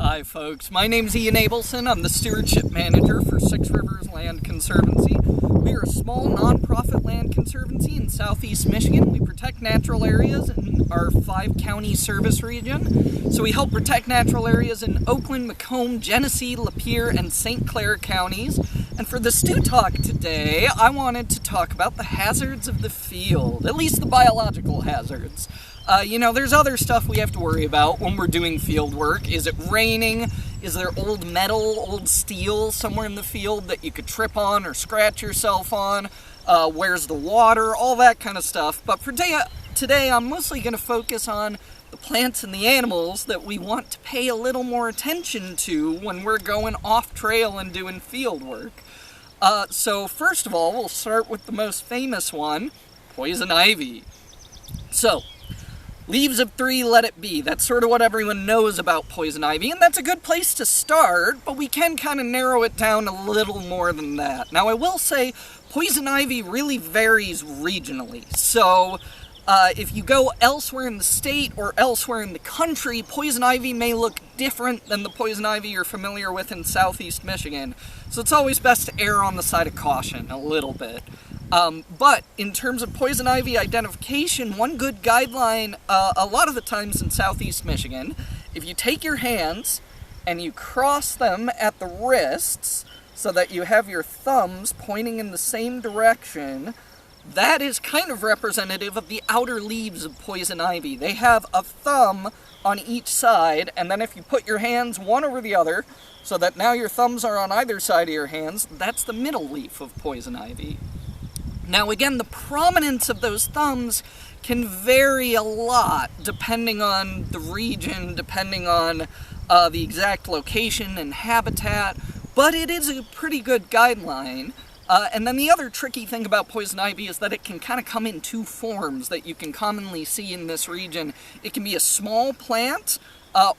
Hi folks, my name's Ian Abelson. I'm the Stewardship Manager for Six Rivers Land Conservancy. We are a small nonprofit land conservancy in southeast Michigan. We protect natural areas in our 5-county service region. So we help protect natural areas in Oakland, Macomb, Genesee, Lapeer, and St. Clair counties. And for the StewTalk today, I wanted to talk about the hazards of the field, at least the biological hazards. There's other stuff we have to worry about when we're doing field work. Is it raining? Is there old metal, old steel somewhere in the field that you could trip on or scratch yourself on? Where's the water? All that kind of stuff. But for today, I'm mostly going to focus on the plants and the animals that we want to pay a little more attention to when we're going off trail and doing field work. So first of all, we'll start with the most famous one, poison ivy. So, leaves of 3, let it be. That's sort of what everyone knows about poison ivy, and that's a good place to start, but we can kind of narrow it down a little more than that. Now, I will say poison ivy really varies regionally. So, if you go elsewhere in the state or elsewhere in the country, poison ivy may look different than the poison ivy you're familiar with in southeast Michigan. So it's always best to err on the side of caution a little bit. But in terms of poison ivy identification, one good guideline, a lot of the times in southeast Michigan, if you take your hands and you cross them at the wrists so that you have your thumbs pointing in the same direction, that is kind of representative of the outer leaves of poison ivy. They have a thumb on each side, and then if you put your hands one over the other, so that now your thumbs are on either side of your hands, that's the middle leaf of poison ivy. Now again, the prominence of those thumbs can vary a lot depending on the region, depending on the exact location and habitat, but it is a pretty good guideline. And then the other tricky thing about poison ivy is that it can kind of come in 2 forms that you can commonly see in this region. It can be a small plant,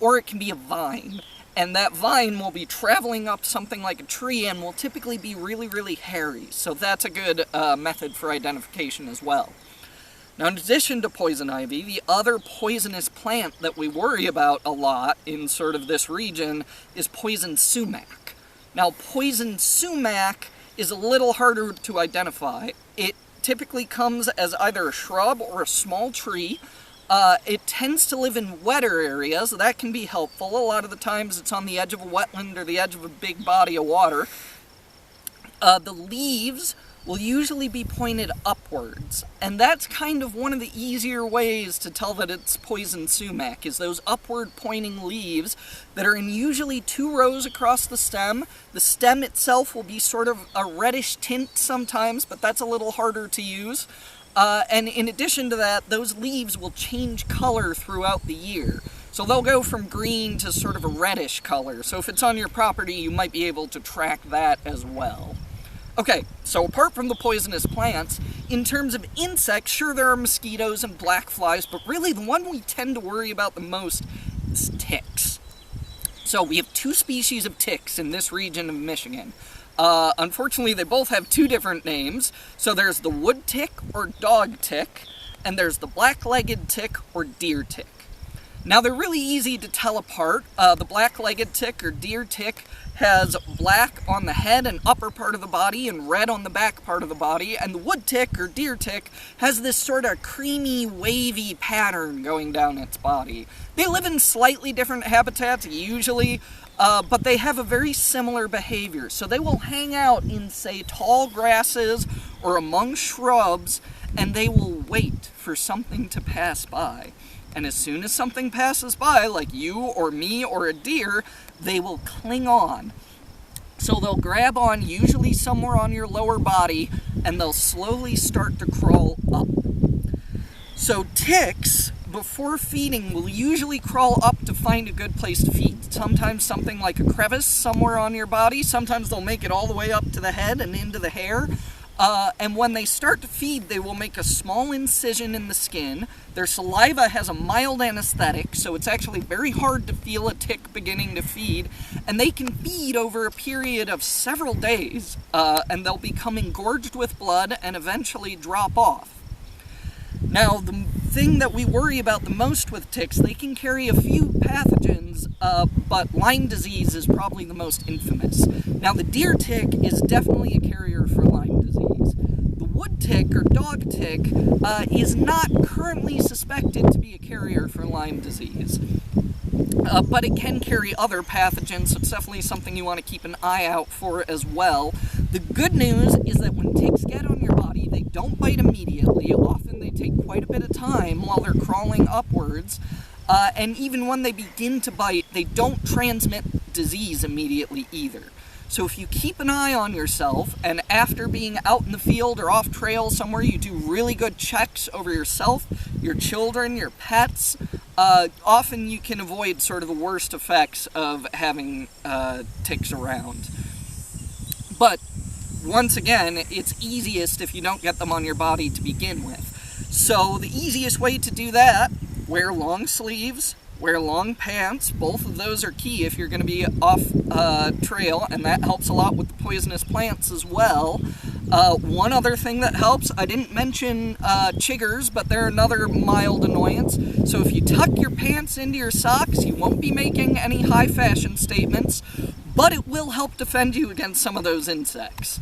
or it can be a vine. And that vine will be traveling up something like a tree and will typically be really, really hairy. So that's a good method for identification as well. Now, in addition to poison ivy, the other poisonous plant that we worry about a lot in sort of this region is poison sumac. Now, poison sumac is a little harder to identify. It typically comes as either a shrub or a small tree. It tends to live in wetter areas. That can be helpful. A lot of the times it's on the edge of a wetland or the edge of a big body of water. The leaves will usually be pointed upwards, and that's kind of one of the easier ways to tell that it's poison sumac, is those upward pointing leaves that are in usually 2 rows across the stem. The stem itself will be sort of a reddish tint sometimes, but that's a little harder to use. And in addition to that, those leaves will change color throughout the year. So they'll go from green to sort of a reddish color. So if it's on your property, you might be able to track that as well. Okay, so apart from the poisonous plants, in terms of insects, sure, there are mosquitoes and black flies, but really the one we tend to worry about the most is ticks. So we have 2 species of ticks in this region of Michigan. Unfortunately, they both have 2 different names. So there's the wood tick or dog tick, and there's the black-legged tick or deer tick. Now, they're really easy to tell apart. The black-legged tick or deer tick has black on the head and upper part of the body and red on the back part of the body, and the wood tick or deer tick has this sort of creamy, wavy pattern going down its body. They live in slightly different habitats, usually, but they have a very similar behavior. So they will hang out in, say, tall grasses or among shrubs, and they will wait for something to pass by. And as soon as something passes by, like you or me or a deer, they will cling on. So they'll grab on, usually somewhere on your lower body, and they'll slowly start to crawl up. So ticks, before feeding, will usually crawl up to find a good place to feed. Sometimes something like a crevice somewhere on your body. Sometimes they'll make it all the way up to the head and into the hair. And when they start to feed, they will make a small incision in the skin. Their saliva has a mild anesthetic, so it's actually very hard to feel a tick beginning to feed. And they can feed over a period of several days, and they'll become engorged with blood and eventually drop off. Now, the thing that we worry about the most with ticks, they can carry a few pathogens but Lyme disease is probably the most infamous. Now, the deer tick is definitely a carrier for Lyme disease. The wood tick or dog tick is not currently suspected to be a carrier for Lyme disease. But it can carry other pathogens, so it's definitely something you want to keep an eye out for as well. The good news is that when ticks get on your body, they don't bite immediately. Often they take quite a bit of time while they're crawling upwards. And even when they begin to bite, they don't transmit disease immediately either. So if you keep an eye on yourself, and after being out in the field or off trail somewhere, you do really good checks over yourself, your children, your pets, often you can avoid sort of the worst effects of having ticks around. But once again, it's easiest if you don't get them on your body to begin with. So the easiest way to do that, wear long sleeves, wear long pants. Both of those are key if you're going to be off trail, and that helps a lot with the poisonous plants as well. One other thing that helps, I didn't mention chiggers, but they're another mild annoyance. So if you tuck your pants into your socks, you won't be making any high fashion statements, but it will help defend you against some of those insects.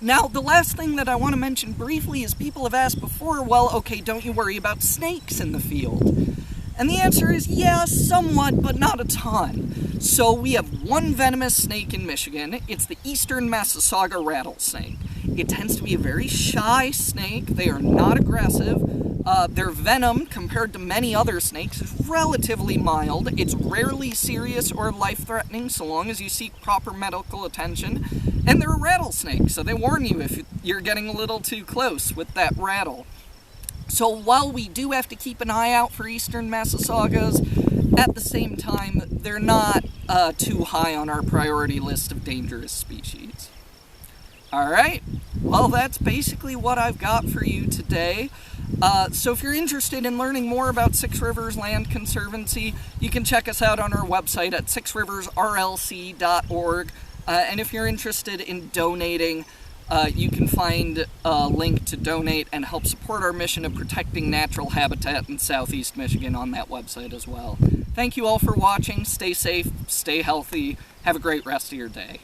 Now, the last thing that I want to mention briefly is people have asked before, well, okay, don't you worry about snakes in the field? And the answer is yes, somewhat, but not a ton. So we have one venomous snake in Michigan. It's the eastern Massasauga rattlesnake. It tends to be a very shy snake. They are not aggressive. Their venom, compared to many other snakes, is relatively mild. It's rarely serious or life-threatening so long as you seek proper medical attention. And they're a rattlesnake, so they warn you if you're getting a little too close with that rattle. So while we do have to keep an eye out for eastern Massasaugas, at the same time, they're not too high on our priority list of dangerous species. Alright, well that's basically what I've got for you today. So if you're interested in learning more about Six Rivers Land Conservancy, you can check us out on our website at sixriversrlc.org. And if you're interested in donating, you can find a link to donate and help support our mission of protecting natural habitat in southeast Michigan on that website as well. Thank you all for watching. Stay safe, stay healthy, have a great rest of your day.